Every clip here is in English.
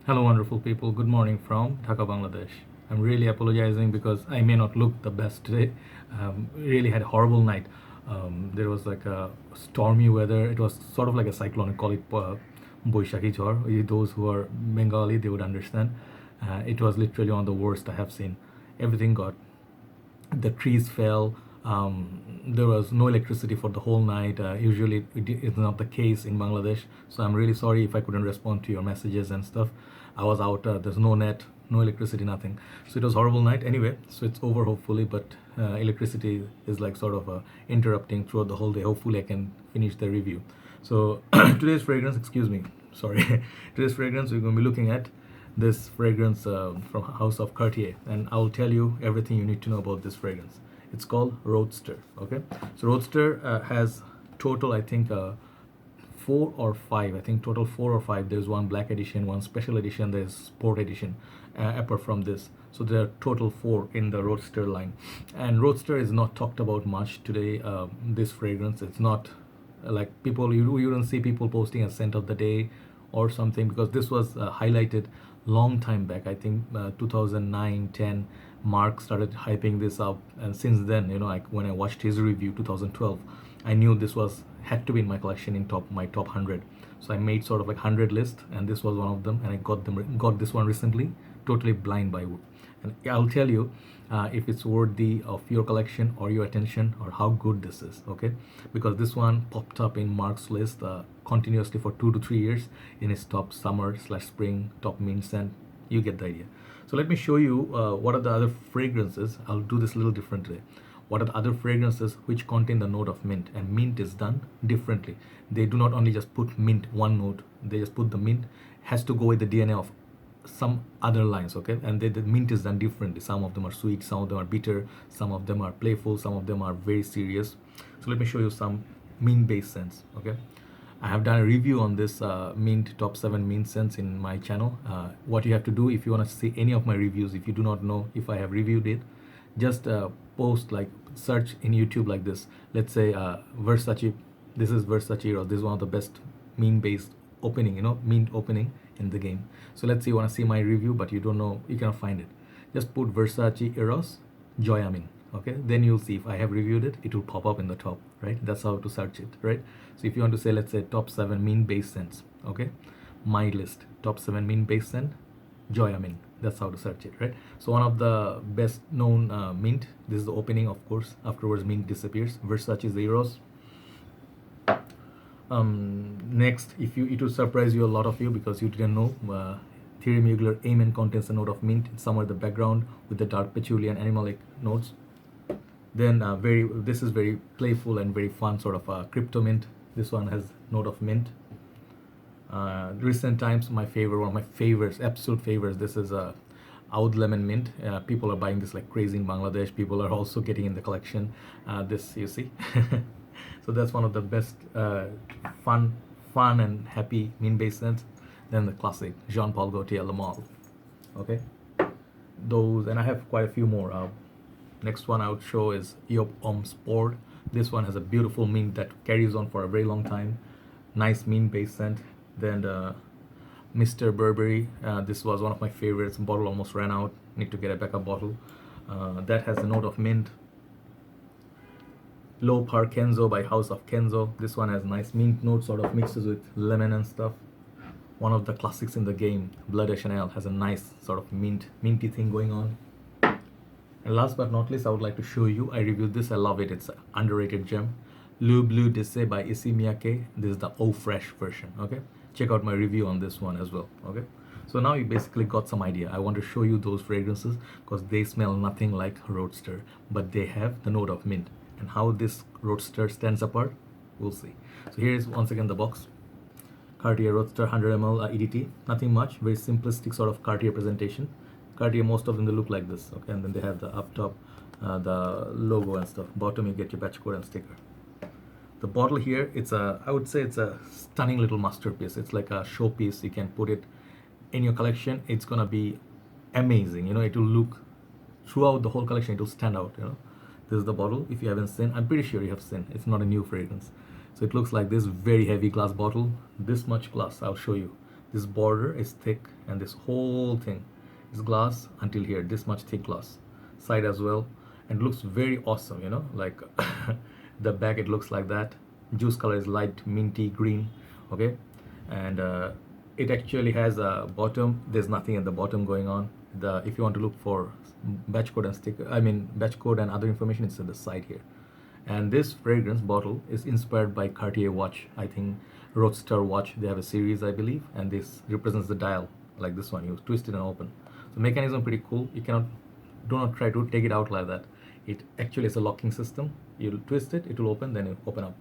Hello, wonderful people. Good morning from Dhaka, Bangladesh. I'm really apologizing because I may not look the best today. Really had a horrible night. There was like a stormy weather. It was sort of like a cyclone. I call it Boishakhi Jhor. Those who are Bengali, they would understand. It was literally one of the worst I have seen. Everything got the trees fell. There was no electricity for the whole night. Usually, it's not the case in Bangladesh. So I'm really sorry if I couldn't respond to your messages and stuff. I was out. There's no net, no electricity, nothing. So it was a horrible night. Anyway, so it's over hopefully. But electricity is like sort of interrupting throughout the whole day. Hopefully, I can finish the review. So today's fragrance, excuse me, sorry. Today's fragrance we're going to be looking at this fragrance from House of Cartier, and I'll tell you everything you need to know about this fragrance. It's called Roadster. Okay, so Roadster has total, I think, four or five. I think total four or five. There's one black edition, one special edition. There's sport edition. Apart from this, so there are total four in the Roadster line, and Roadster is not talked about much today. This fragrance, it's not like people you don't see people posting a scent of the day or something, because this was highlighted long time back. I think 2009 10 Mark started hyping this up, and since then, when I watched his review 2012, I knew this was had to be in my collection in my top 100. So I made sort of like 100 list, and this was one of them, and I got this one recently, totally blind by wood. And I'll tell you if it's worthy of your collection or your attention, or how good this is. Okay, because this one popped up in Mark's list continuously for 2 to 3 years in his top summer slash spring top mint scent. You get the idea. So let me show you what are the other fragrances. I'll do this a little different today. What are the other fragrances which contain the note of mint? And mint is done differently. They do not only just put mint one note, they just put the mint, has to go with the DNA of some other lines. Okay, and the mint is done differently. Some of them are sweet, some of them are bitter, some of them are playful, some of them are very serious. So let me show you some mint based scents. Okay, I have done a review on this mint top 7 mint scents in my channel. What you have to do if you want to see any of my reviews, if you do not know if I have reviewed it, just post, like search in YouTube like this. Let's say Versace. This is Versace, or this is one of the best mint based opening, mint opening in the game. So let's say you want to see my review, but you don't know, you cannot find it. Just put Versace Eros Joyamin. Okay, then you'll see if I have reviewed it, it will pop up in the top, right? That's how to search it, right? So if you want to say, let's say top 7 mint based scents, okay, my list, top 7 mint based scent, Joyamin. That's how to search it, right? So one of the best known mint. This is the opening, of course. Afterwards, mint disappears. Versace Zeros. Next, it will surprise you, a lot of you, because you didn't know. Thierry Mugler Amen contains a note of mint somewhere in the background with the dark patchouli and animalic notes. Then this is very playful and very fun, sort of crypto mint. This one has note of mint. Recent times, my favorite, one of my favorites, absolute favorites, this is a Oud Lemon Mint. People are buying this like crazy in Bangladesh. People are also getting in the collection. This, you see. So that's one of the best fun and happy mint based scents. Then the classic Jean Paul Gaultier Le Male. Okay, those, and I have quite a few more. Next one I would show is Yop Om Sport. This one has a beautiful mint that carries on for a very long time. Nice mint based scent. Then Mr. Burberry. This was one of my favorites. Bottle almost ran out. Need to get a backup bottle. That has a note of mint. Low Par Kenzo by House of Kenzo. This one has nice mint note, sort of mixes with lemon and stuff. One of the classics in the game, Blood de Chanel, has a nice sort of minty thing going on. And last but not least, I would like to show you, I reviewed this, I love it, it's an underrated gem. Le Bleu d'Essai by Issey Miyake. This is the Eau Fresh version. Okay, check out my review on this one as well. Okay, so now you basically got some idea. I want to show you those fragrances because they smell nothing like Roadster, but they have the note of mint. And how this Roadster stands apart, we'll see. So here is once again the box. Cartier Roadster 100 ml EDT. Nothing much, very simplistic sort of Cartier presentation. Cartier, most of them, they look like this. Okay, and then they have the up top, the logo and stuff. Bottom, you get your batch code and sticker. The bottle here, I would say it's a stunning little masterpiece. It's like a showpiece. You can put it in your collection. It's gonna be amazing. It will look throughout the whole collection. It will stand out. This is the bottle. If you haven't seen, I'm pretty sure you have seen. It's not a new fragrance. So it looks like this very heavy glass bottle. This much glass. I'll show you. This border is thick, and this whole thing is glass until here, this much thick glass. Side as well, and looks very awesome, you know, like the back, it looks like that. Juice color is light minty green, okay, and it actually has a bottom. There's nothing at the bottom going on. If you want to look for batch code and sticker, I mean batch code and other information, it's at the side here. And this fragrance bottle is inspired by Cartier watch, I think Roadster watch. They have a series, I believe, and this represents the dial, like this one. You twist it and open. So mechanism pretty cool. You cannot, do not try to take it out like that. It actually is a locking system. You'll twist it, it will open, then it will open up.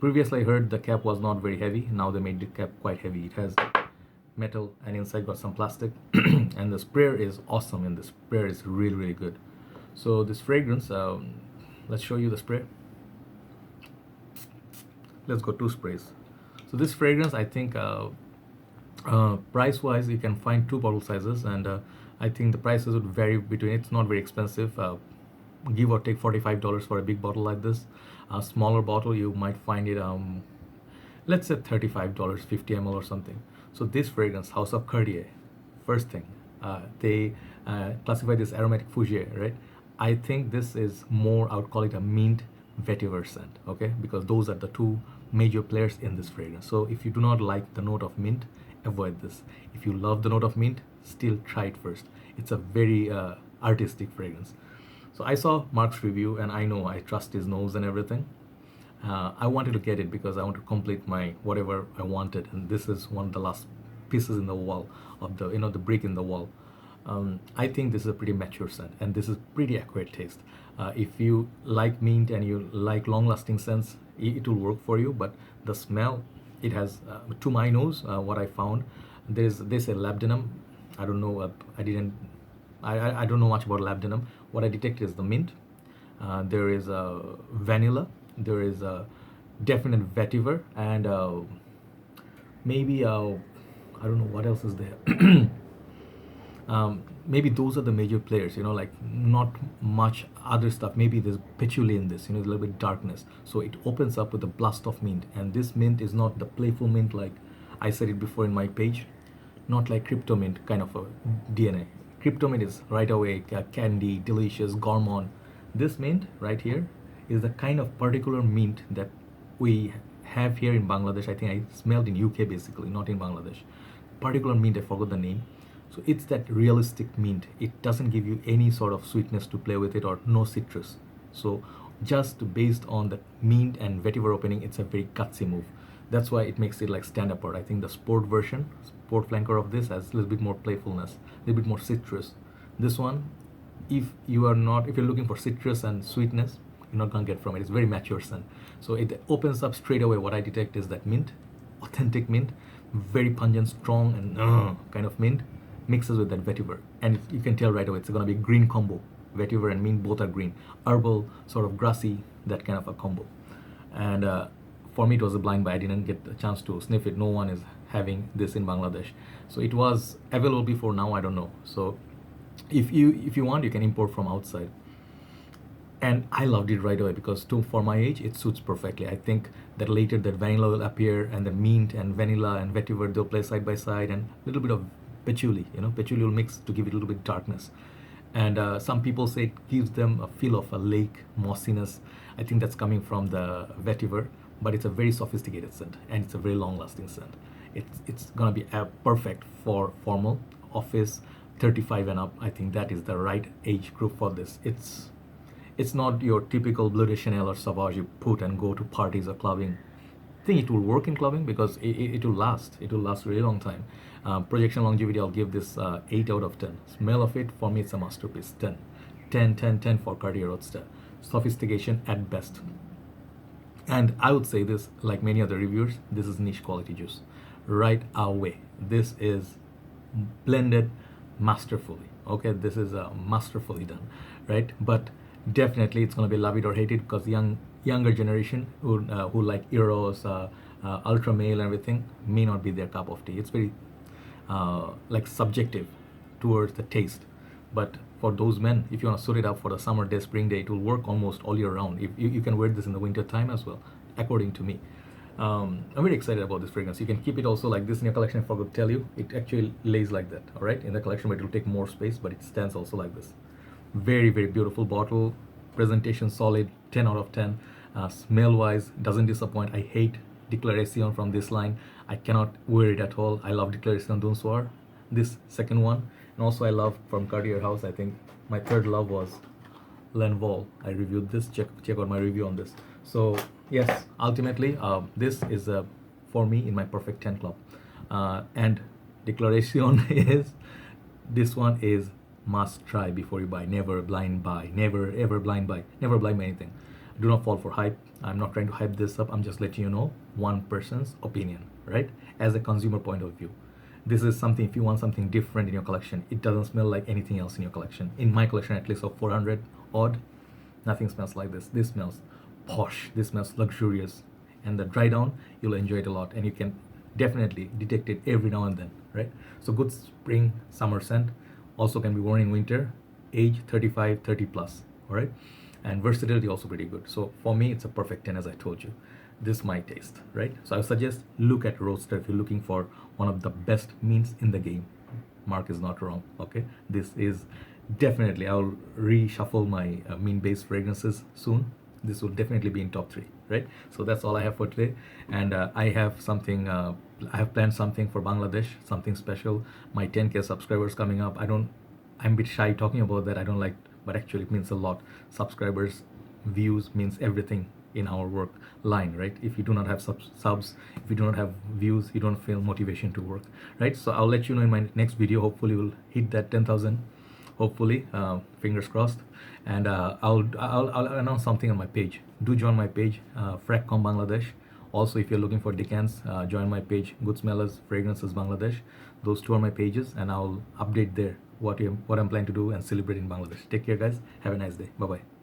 Previously I heard the cap was not very heavy. Now they made the cap quite heavy. It has metal and inside got some plastic. And the sprayer is awesome, and the sprayer is really good. So this fragrance, let's show you the spray. Let's go 2 sprays. So this fragrance, I think price wise you can find 2 bottle sizes, and I think the prices would vary between, it's not very expensive, give or take $45 for a big bottle like this. A smaller bottle you might find it let's say $35, 50 ml or something. So this fragrance, House of Cartier, first thing, they classify this aromatic fougere, right? I think this is more, I would call it a mint vetiver scent, okay, because those are the 2 major players in this fragrance. So if you do not like the note of mint, avoid this. If you love the note of mint, still try it first. It's a very artistic fragrance. So I saw Mark's review, and I know I trust his nose and everything. I wanted to get it because I want to complete my whatever I wanted, and this is one of the last pieces in the wall of the, you know, the brick in the wall. I think this is a pretty mature scent, and this is pretty accurate taste. If you like mint and you like long-lasting scents, it will work for you. But the smell, it has, to my nose, what I found, they say labdanum. I don't know. I don't know much about labdanum. What I detected is the mint. There is vanilla. There is a definite vetiver, and maybe I don't know what else is there. Maybe those are the major players, you know, like not much other stuff. Maybe there's patchouli in this, you know, a little bit darkness. So it opens up with a blast of mint, and this mint is not the playful mint like I said it before in my page, not like crypto mint kind of a DNA. Crypto mint is right away candy, delicious, gourmand. This mint right here is the kind of particular mint that we have here in Bangladesh. I think I smelled in UK basically, not in Bangladesh. Particular mint, I forgot the name. So it's that realistic mint. It doesn't give you any sort of sweetness to play with it, or no citrus. So just based on the mint and vetiver opening, it's a very gutsy move. That's why it makes it like stand apart. I think the sport version, sport flanker of this, has a little bit more playfulness, a little bit more citrus. This one, if you're looking for citrus and sweetness, you're not gonna get from it. It's very mature scent. So it opens up straight away. What I detect is that mint, authentic mint, very pungent, strong, and kind of mint, mixes with that vetiver. And you can tell right away it's gonna be a green combo. Vetiver and mint both are green. Herbal, sort of grassy, that kind of a combo. And for me it was a blind buy. I didn't get a chance to sniff it. No one is having this in Bangladesh. So it was available before, now I don't know. So if you want, you can import from outside. And I loved it right away because for my age it suits perfectly. I think that later that vanilla will appear, and the mint and vanilla and vetiver, they'll play side by side, and a little bit of patchouli, you know, patchouli will mix to give it a little bit darkness. And some people say it gives them a feel of a lake mossiness. I think that's coming from the vetiver, but it's a very sophisticated scent, and it's a very long lasting scent. It's gonna be perfect for formal office, 35 and up. I think that is the right age group for this. It's not your typical Bleu de Chanel or Sauvage you put and go to parties or clubbing. I think it will work in clubbing because it will last. It will last a really long time. Projection longevity, I'll give this 8 out of 10. Smell of it, for me, it's a masterpiece. 10. 10, 10, 10 for Cartier Roadster. Sophistication at best. And I would say this, like many other reviewers, this is niche quality juice. Right away. This is blended masterfully. Okay, this is masterfully done, right? But definitely it's going to be love it or hate it, because younger generation who like Eros, ultra male and everything may not be their cup of tea. It's very like subjective towards the taste. But for those men, if you want to suit it up for the summer day, spring day, it will work almost all year round. If you can wear this in the winter time as well, according to me. I'm very excited about this fragrance. You can keep it also like this in your collection. I forgot to tell you, it actually lays like that, all right, in the collection, but it will take more space, but it stands also like this. Very, very beautiful bottle. Presentation solid, 10 out of 10. Smell wise, doesn't disappoint. I hate Declaration from this line. I cannot wear it at all. I love Declaration D'un Soir, this second one. And also I love from Cartier House, I think my third love was Lenvol. I reviewed this. Check out my review on this. So yes, ultimately, this is for me in my perfect 10 club. And Declaration is, this one is must try before you buy. Never blind buy. Never ever blind buy. Never blind buy anything. Do not fall for hype. I'm not trying to hype this up. I'm just letting you know one person's opinion, right? As a consumer point of view. This is something, if you want something different in your collection, it doesn't smell like anything else in your collection. In my collection, at least of 400 odd, nothing smells like this. This smells posh. This smells luxurious. And the dry down, you'll enjoy it a lot. And you can definitely detect it every now and then, right? So good spring, summer scent. Also can be worn in winter. Age 35, 30 plus, all right? And versatility also pretty good. So for me, it's a perfect 10, as I told you. This is my taste, right? So I would suggest look at Roadster if you're looking for one of the best means in the game. Mark is not wrong, okay? This is definitely, I'll reshuffle my mean-based fragrances soon. This will definitely be in top 3, right? So that's all I have for today. And I have something, I have planned something for Bangladesh, something special. My 10K subscribers coming up. I'm a bit shy talking about that. I don't like, but actually it means a lot. Subscribers, views means everything in our work line, right? If you do not have subs, if you do not have views, you don't feel motivation to work, right? So I'll let you know in my next video. Hopefully we'll hit that 10,000. Hopefully, fingers crossed. And I'll announce something on my page. Do join my page, Fragcom Bangladesh. Also, if you're looking for decants, join my page, Good Smellers Fragrances Bangladesh. Those two are my pages, and I'll update there what I'm planning to do and celebrate in Bangladesh. Take care, guys. Have a nice day. Bye bye.